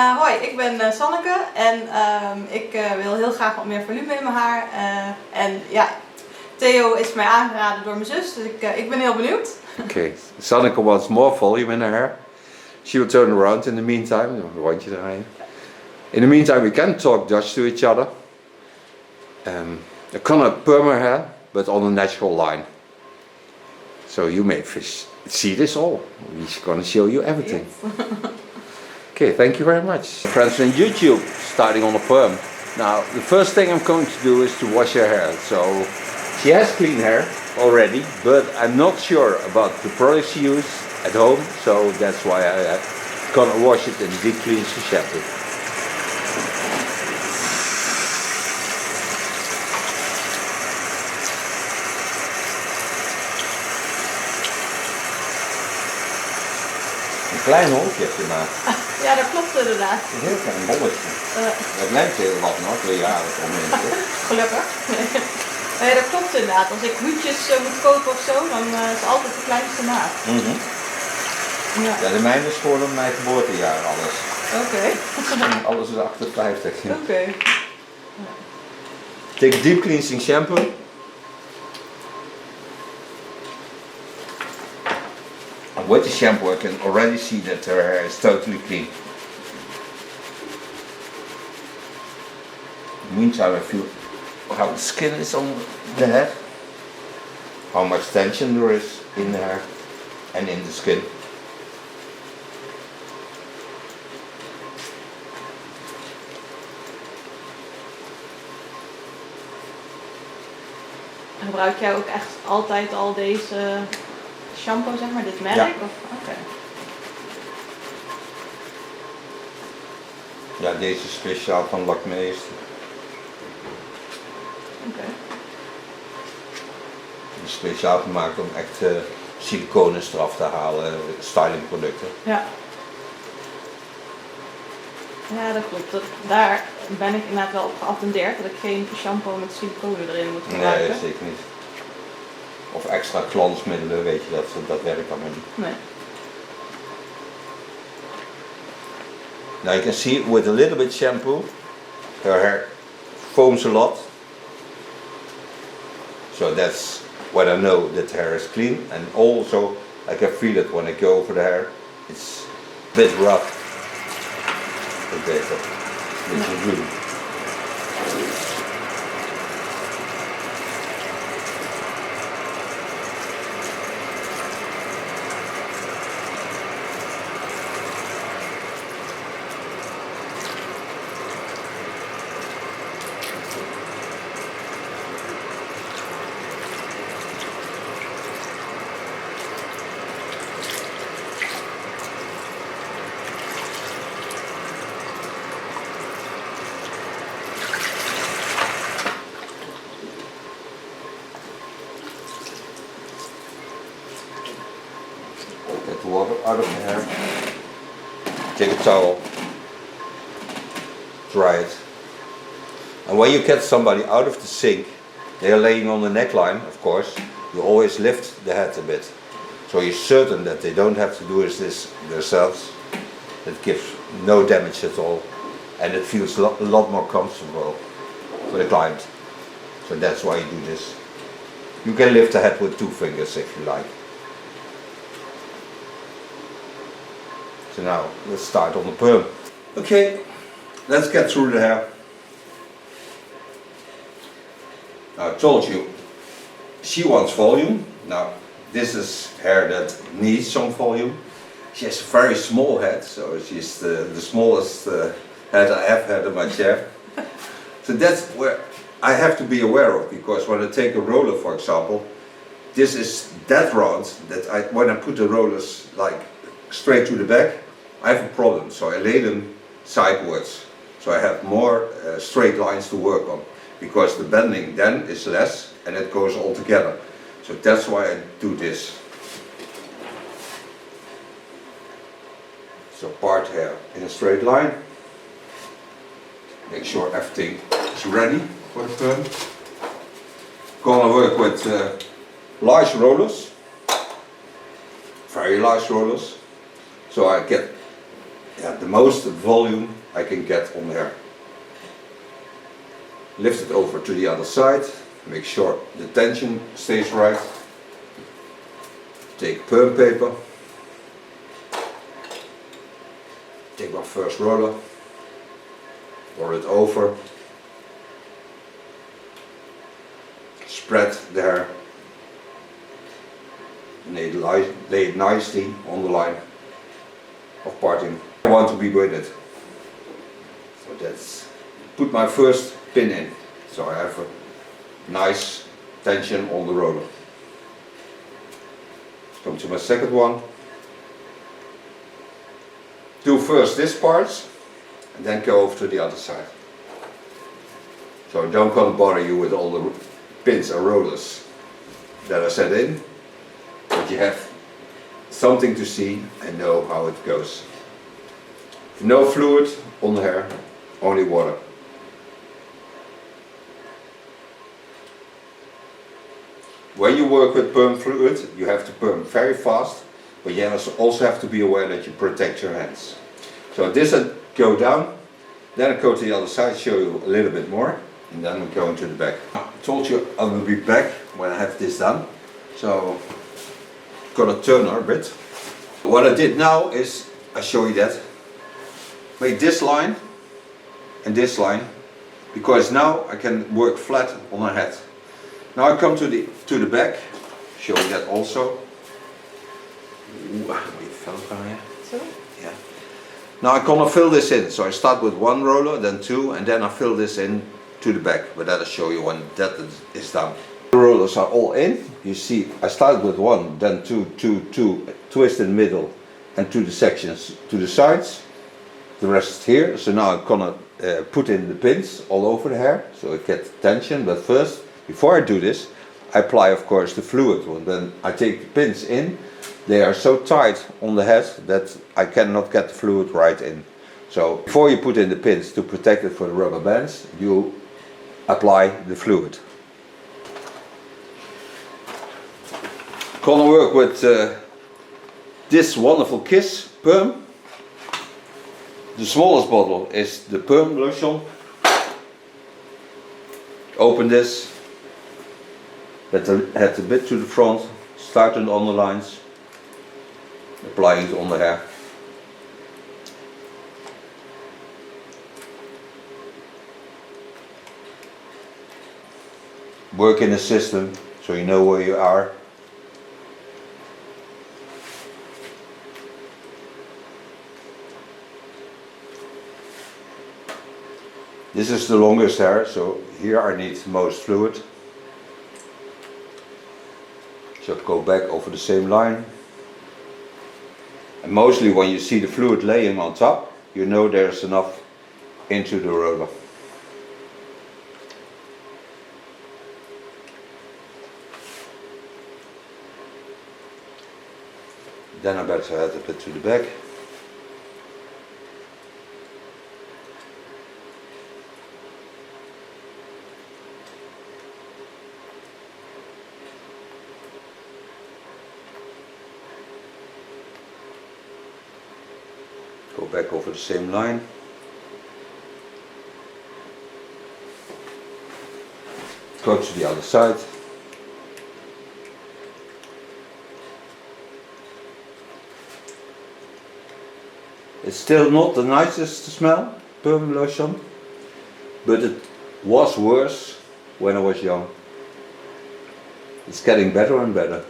Hoi, ik ben Sanneke en ik wil heel graag wat meer volume in mijn haar. En ja, Theo is mij aangeraden door mijn zus, dus ik ben heel benieuwd. Okay, Sanneke wants more volume in her hair. She will turn around in the meantime. Rondje draaien. In the meantime, we can talk Dutch to each other. I cannot perm her hair, but on a natural line. So you may see this all. We're gonna show you everything. Yes. Okay, thank you very much. Friends on YouTube, starting on a perm. Now, the first thing I'm going to do is to wash her hair. So, she has clean hair already, but I'm not sure about the products she uses at home, so that's why I'm gonna wash it in deep cleansing shampoo. Een klein hoofdje heb je maar. Ja, dat klopt inderdaad. Een heel klein bolletje. Dat lijkt heel wat nog, 2 jaar of mensen. Gelukkig. Nee, dat klopt inderdaad. Als ik hoedjes moet kopen of zo, dan is het altijd de kleinste maat. Ja, de mijne is gewoon op mijn geboortejaar alles. Oké. Alles is 58. Oké. Take deep cleansing shampoo. With the shampoo I can already see that her hair is totally clean. In the meantime I feel how the skin is on the head, how much tension there is in the hair and in the skin. Gebruik jij ook echt altijd al deze shampoo, zeg maar, dit merk? Ja. Oké. Ja, deze is speciaal van Lakmeester. Oké. Speciaal gemaakt om echt siliconen eraf te halen, stylingproducten. Ja. Ja, dat klopt. Daar ben ik inderdaad wel op geattendeerd, dat ik geen shampoo met siliconen erin moet gebruiken. Nee, zeker niet. Of extra glansmiddelen, weet je, dat werkt allemaal niet. Nee. Now you can see with a little bit shampoo, her hair foams a lot. So that's when I know that the hair is clean, and also I can feel it when I go over the hair. It's a bit rough. Okay, so this is good. Get the water out of the hair. Take a towel. Dry it. And when you get somebody out of the sink, they are laying on the neckline, of course, you always lift the head a bit. So you're certain that they don't have to do this themselves. It gives no damage at all. And it feels a lot more comfortable for the client. So that's why you do this. You can lift the head with 2 fingers if you like. So now, let's start on the perm. Okay, let's get through the hair. Now, I told you, she wants volume. Now, this is hair that needs some volume. She has a very small head, so she's the smallest head I have had in my chair. So that's where I have to be aware of, because when I take a roller, for example, this is that round that when I put the rollers like straight to the back, I have a problem. So I lay them sideways, so I have more straight lines to work on, because the bending then is less and it goes all together. So that's why I do this. So part hair in a straight line. Make sure everything is ready for the perm. Gonna work with large rollers, very large rollers. So I get the most volume I can get on the hair. Lift it over to the other side, make sure the tension stays right. Take perm paper, take my first roller, roll it over, spread the hair, lay it nicely on the line of parting. I want to be with it. So that's, put my first pin in, so I have a nice tension on the roller. Come to my second one. Do first this part and then go over to the other side. So I don't want to bother you with all the pins and rollers that I set in, but you have something to see and know how it goes. No fluid on the hair, only water. When you work with perm fluid, you have to perm very fast, but you also have to be aware that you protect your hands. So this I go down, then I go to the other side, show you a little bit more, and then we go into the back. I told you I will be back when I have this done, so I'm gonna turn her a bit. What I did now is, I show you that, make this line and this line, because now I can work flat on her head. Now I come to the back, show you that also. Zo. Yeah. Now I'm gonna fill this in, so I start with one roller, then two, and then I fill this in to the back, but that I'll show you when that is done. The rollers are all in, you see I start with one, then two, twist in the middle, and to the sections to the sides. The rest here, so now I'm gonna put in the pins all over the hair, so it gets tension, but first, before I do this, I apply of course the fluid. And then I take the pins in, they are so tight on the head that I cannot get the fluid right in. So before you put in the pins to protect it for the rubber bands, you apply the fluid. Gonna work with this wonderful T.K.S perm. The smallest bottle is the perm lotion. Open this. Let the head a bit to the front, start on the lines, applying it on the hair. Work in the system so you know where you are. This is the longest hair, so here I need the most fluid. So go back over the same line. And mostly when you see the fluid laying on top, you know there's enough into the roller. Then I better add a bit to the back. Go back over the same line. Go to the other side. It's still not the nicest smell, perm lotion, but it was worse when I was young. It's getting better and better.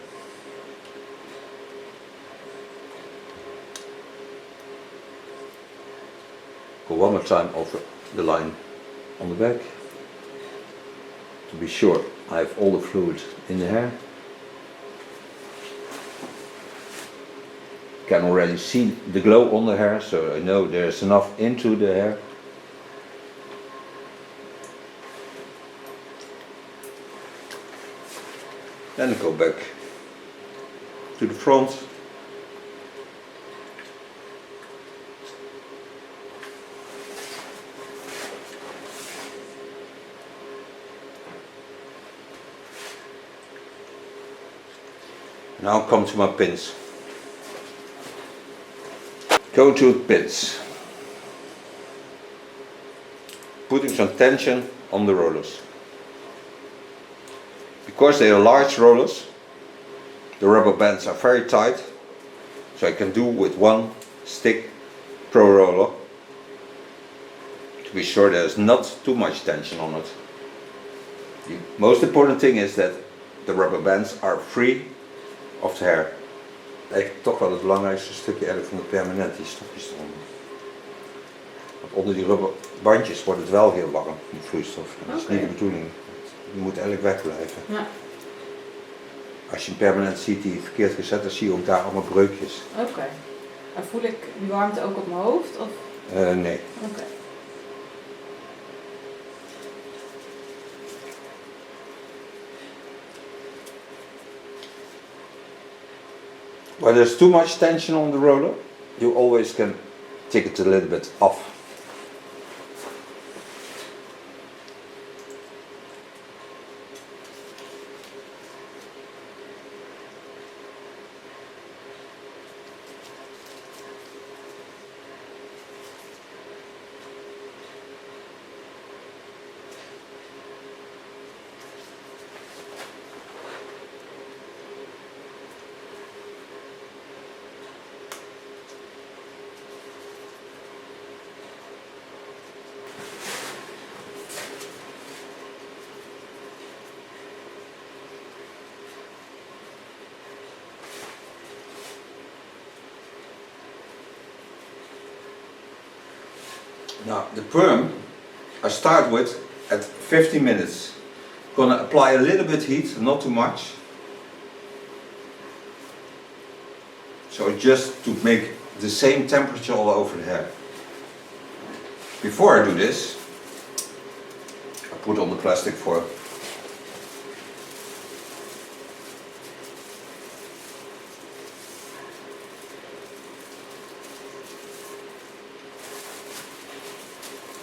Go one more time over the line on the back to be sure I have all the fluid in the hair. Can already see the glow on the hair, so I know there's enough into the hair. Then go back to the front. Now come to my pins. Go to pins. Putting some tension on the rollers. Because they are large rollers, the rubber bands are very tight, so I can do with one stick pro roller to be sure there's not too much tension on it. The most important thing is that the rubber bands are free of the hair. Eigenlijk toch wel het belangrijkste stukje eigenlijk van de permanent, die stokjes eronder. Want onder die rubber bandjes wordt het wel heel warm, die vloeistof. Dat is niet de bedoeling. Die moet eigenlijk wegblijven. Ja. Als je een permanent ziet die verkeerd gezet is, zie je ook daar allemaal breukjes. Oké. En voel ik die warmte ook op mijn hoofd? Of? Nee. Oké. When there's too much tension on the roller, you always can take it a little bit off. Now the perm I start with at 50 minutes. Gonna apply a little bit heat, not too much. So just to make the same temperature all over the hair. Before I do this, I put on the plastic foil.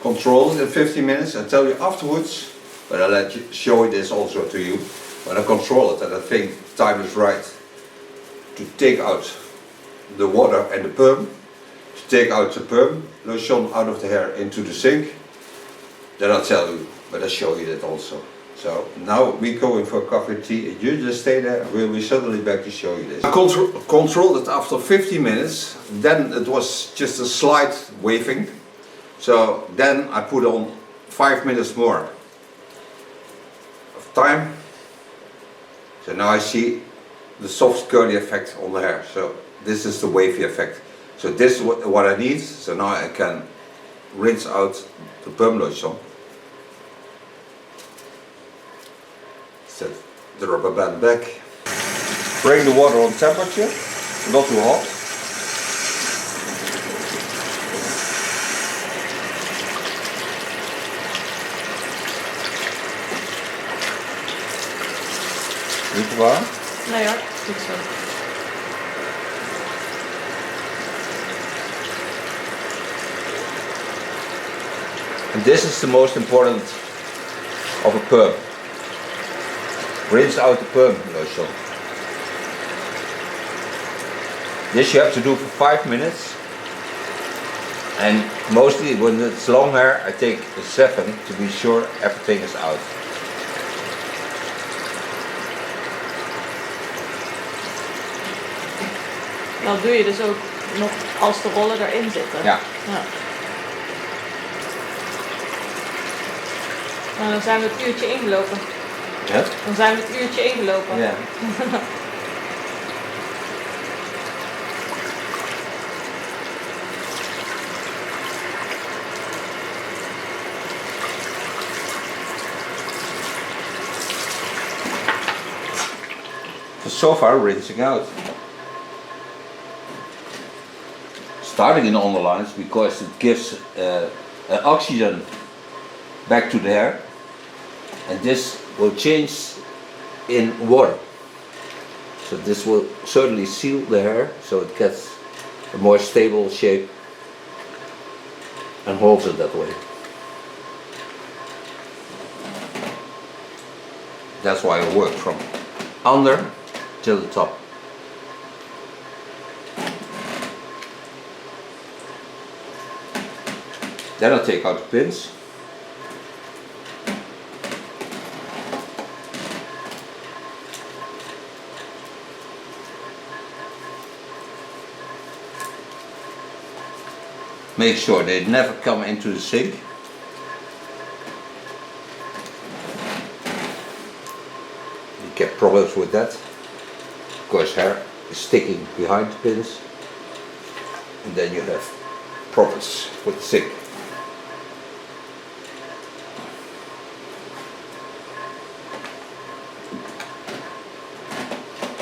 Control it in 50 minutes. I tell you afterwards, but I'll let you show this also to you. When I control it and I think time is right to take out the water and the perm, to take out the perm lotion out of the hair into the sink, then I'll tell you, but I'll show you that also. So now we're going for a coffee and tea. You just stay there, we'll be suddenly back to show you this. I controlled it after 50 minutes, then it was just a slight waving. So then I put on 5 minutes more of time. So now I see the soft curly effect on the hair. So this is the wavy effect. So this is what I need. So now I can rinse out the perm lotion. Set the rubber band back. Bring the water on temperature, not too hot. Niet te warm? Nee hoor, goed zo. And this is the most important of a perm. Rinse out the perm lotion. This you have to do for 5 minutes. And mostly when it's long hair, I take a 7 to be sure everything is out. Dat doe je dus ook nog als de rollen erin zitten. Ja. Ja. Nou, dan zijn we het uurtje ingelopen. Ja? Dan zijn we het uurtje ingelopen. Ja. So far rinsing out. Starting in the underlines because it gives oxygen back to the hair, and this will change in water. So this will certainly seal the hair so it gets a more stable shape and holds it that way. That's why I work from under till the top. Then I take out the pins. Make sure they never come into the sink. You get problems with that because hair is sticking behind the pins, and then you have problems with the sink.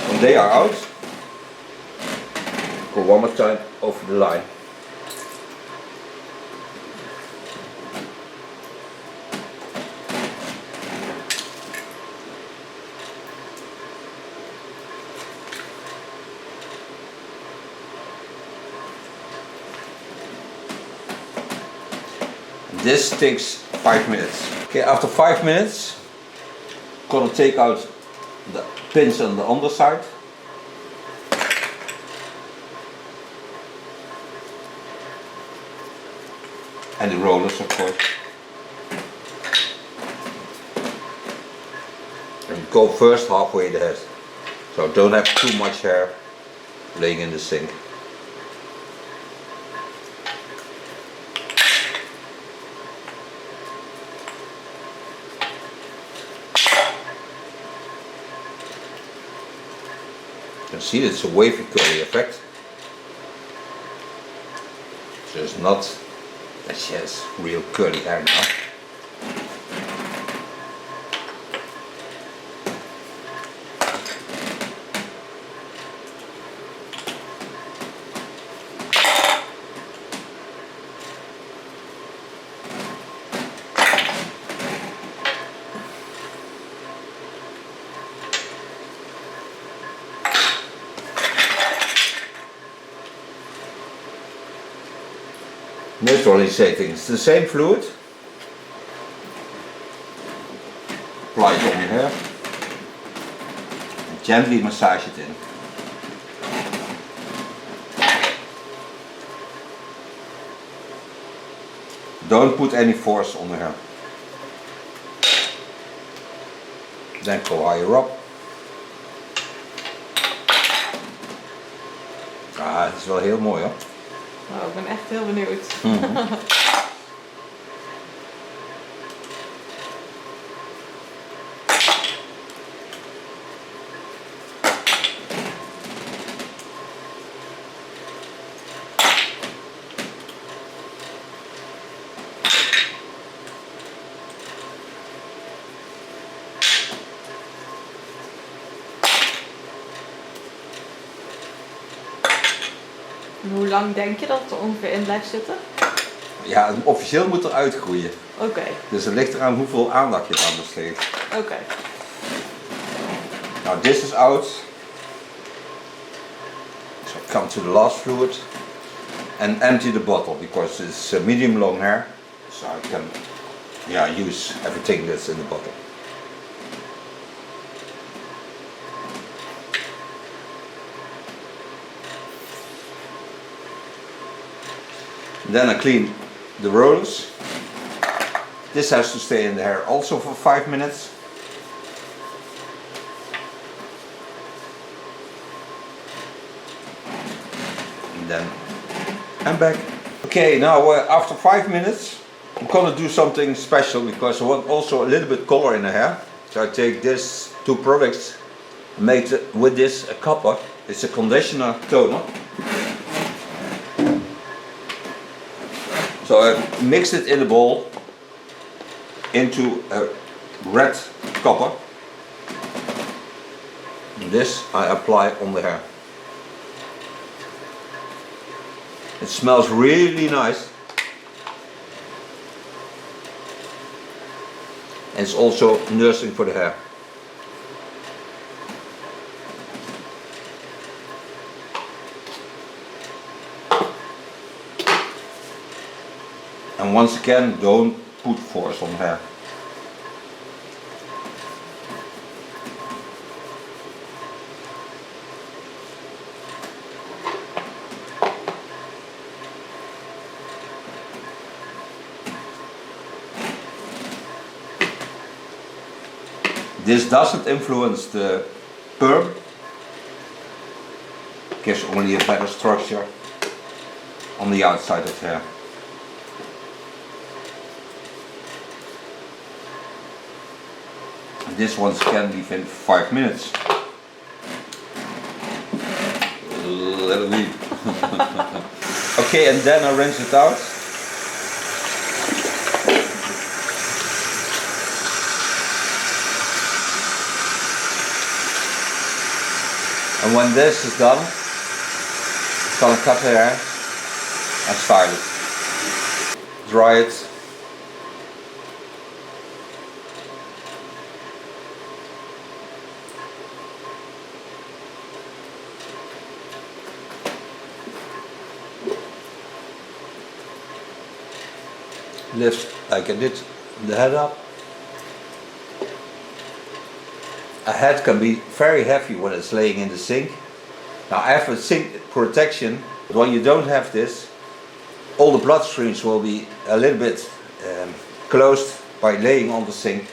When they are out, go one more time over the line. This takes 5 minutes. Okay, after 5 minutes, I'm gonna take out the pins on the underside. And the rollers, of course. And go first halfway the head. So don't have too much hair laying in the sink. You can see it's a wavy curly effect. So it's not that she has real curly hair now. Neutralizing, it's the same fluid. Apply it on your hair and gently massage it in. Don't put any force on the hair. Then go higher up. Ah, het is wel heel mooi hoor. Oh, ik ben echt heel benieuwd. En hoe lang denk je dat het er ongeveer in blijft zitten? Ja, officieel moet er uitgroeien. Oké. Dus het ligt eraan hoeveel aandacht je aan besteedt. Oké. Now this is out. So come to the last fluid and empty the bottle because it's medium long hair. So I can use everything that's in the bottle. Then I clean the rollers. This has to stay in the hair also for 5 minutes. And then I'm back. Okay, now after 5 minutes I'm gonna do something special because I want also a little bit color in the hair. So I take these two products, make with this a copper. It's a conditioner toner. So I mix it in a bowl into a red copper. And this I apply on the hair. It smells really nice. And it's also nursing for the hair. And once again, don't put force on hair. This doesn't influence the perm, gives only a better structure on the outside of the hair. This one can be within 5 minutes. Let it be. Okay, and then I rinse it out. And when this is done, I'm gonna cut the hair and style it. Dry it. Lift like I did the head up. A head can be very heavy when it's laying in the sink. Now I have a sink protection, but when you don't have this, all the blood streams will be a little bit closed by laying on the sink,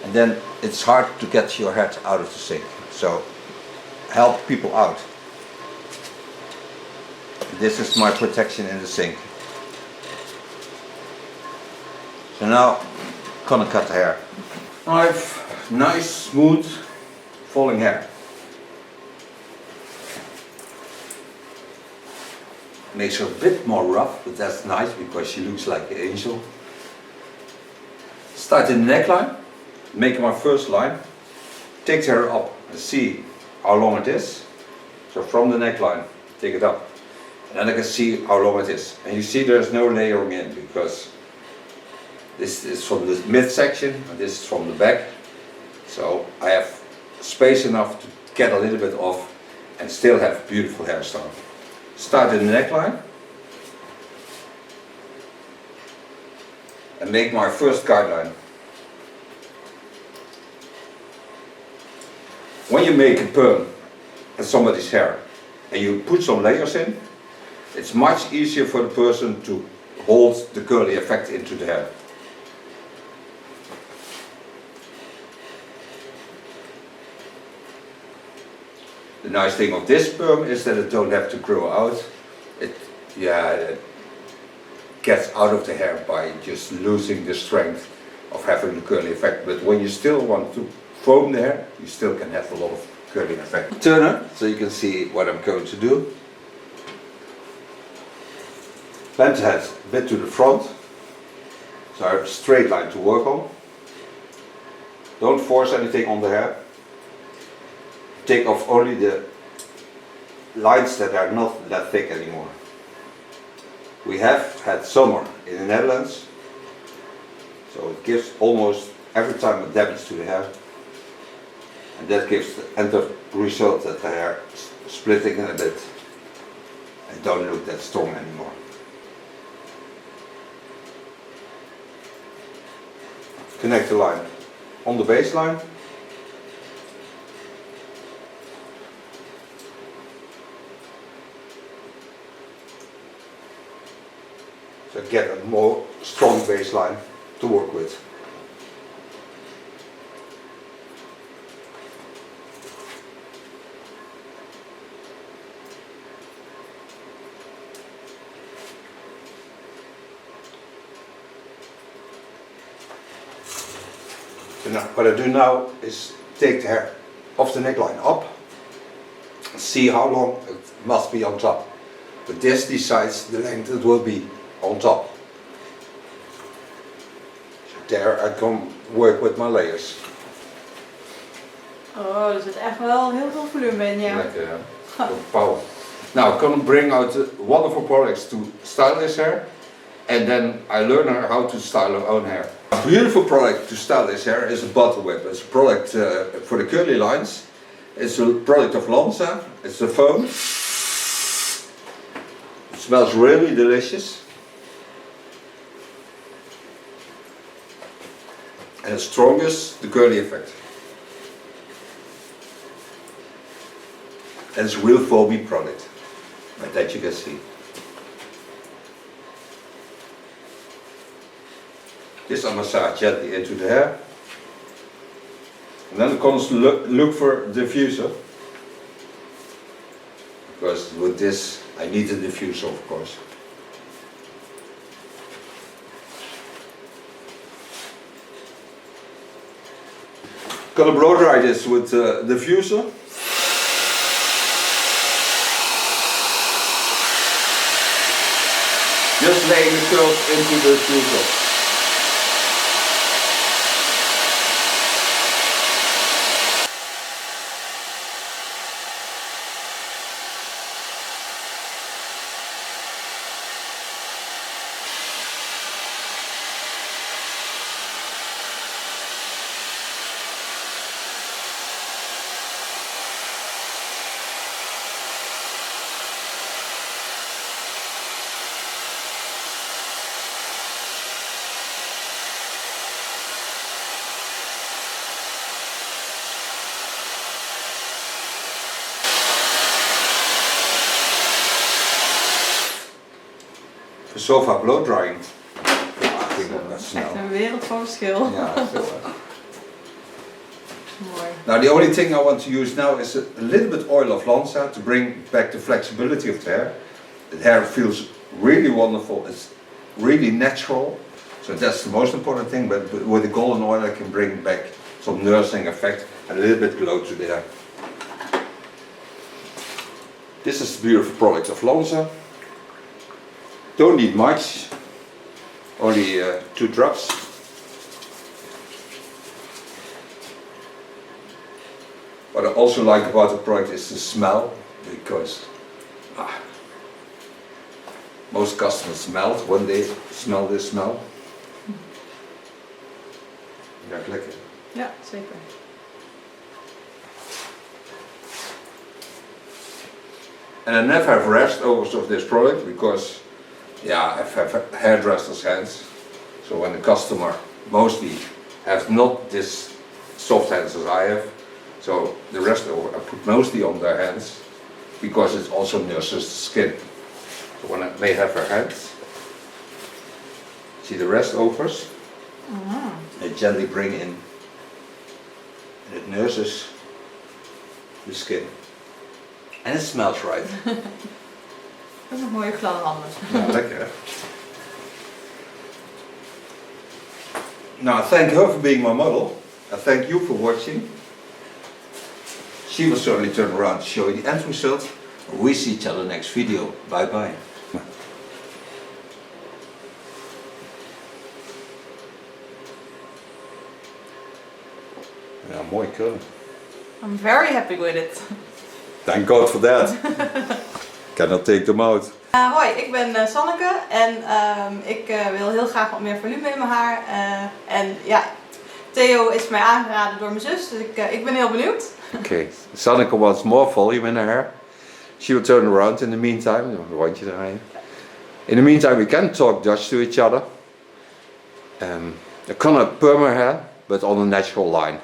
and then it's hard to get your head out of the sink. So help people out. This is my protection in the sink. So now I'm gonna cut the hair. I have nice, smooth, falling hair. Makes her a bit more rough, but that's nice because she looks like an angel. Start in the neckline, make my first line, take the hair up and see how long it is. So from the neckline, take it up. And then I can see how long it is. And you see there's no layering in because this is from the midsection and this is from the back. So I have space enough to get a little bit off and still have a beautiful hairstyle. Start in the neckline and make my first guideline. When you make a perm in somebody's hair and you put some layers in, it's much easier for the person to hold the curly effect into the hair. The nice thing of this perm is that it don't have to grow out. It gets out of the hair by just losing the strength of having the curly effect. But when you still want to foam the hair, you still can have a lot of curly effect. Turner, so you can see what I'm going to do. Bend the head a bit to the front, so I have a straight line to work on. Don't force anything on the hair. Take off only the lines that are not that thick anymore. We have had summer in the Netherlands, so it gives almost every time a damage to the hair, and that gives the end result that the hair is splitting a bit and don't look that strong anymore. Connect the line on the baseline. So get a more strong baseline to work with. So now, what I do now is take the hair off the neckline up, see how long it must be on top. But this decides the length it will be on top. So there I can work with my layers. Oh, er zit echt wel heel veel volume in, ja. Lekker, ja. Power. Now I'm gonna bring out wonderful products to style this hair, and then I learn her how to style her own hair. A beautiful product to style this hair is a bottle whip. It's a product for the curly lines. It's a product of Lanza. It's a foam. It smells really delicious. And the strongest, the curly effect. And it's a real foamy product, like that you can see. This I massage gently into the hair. And then it comes to look for diffuser. Because with this I need a diffuser, of course. Gonna blow dry this with diffuser. Just laying the curls into the diffuser. De sofa blow drying. Dat is echt een wereld van verschil. Ja, heel erg. Mooi. Now the only thing I want to use now is a little bit oil of Lanza to bring back the flexibility of the hair. The hair feels really wonderful, it's really natural. So that's the most important thing, but with the golden oil I can bring back some nursing effect and a little bit glow to the hair. This is the beautiful product of Lanza. Don't need much, only 2 drops. What I also like about the product is the smell, because most customers melt when they smell this smell. Ja, lekker. Ja, zeker. And I never have leftovers of this product because I have hairdressers' hands. So when the customer mostly have not this soft hands as I have, so the rest over I put mostly on their hands because it also nurses the skin. So when they have their hands, see the restovers, I gently bring in and it nurses the skin. And it smells right. Dat is een mooie gladde handen. Ja, lekker hè? Now I thank her for being my model. I thank you for watching. She will certainly turn around to show you the end result. We see each other next video. Bye bye. Ja, mooi krullen. I'm very happy with it. Thank God for that. Cannot take them out. Hoi, ik ben Sanneke en ik wil heel graag wat meer volume in mijn haar. En ja, Theo is mij aangeraden door mijn zus, dus ik ben heel benieuwd. Okay, Sanneke wants more volume in her hair. She will turn around in the meantime. Een rondje draaien. In the meantime, we can talk Dutch to each other. I cannot perm her hair, but on a natural line.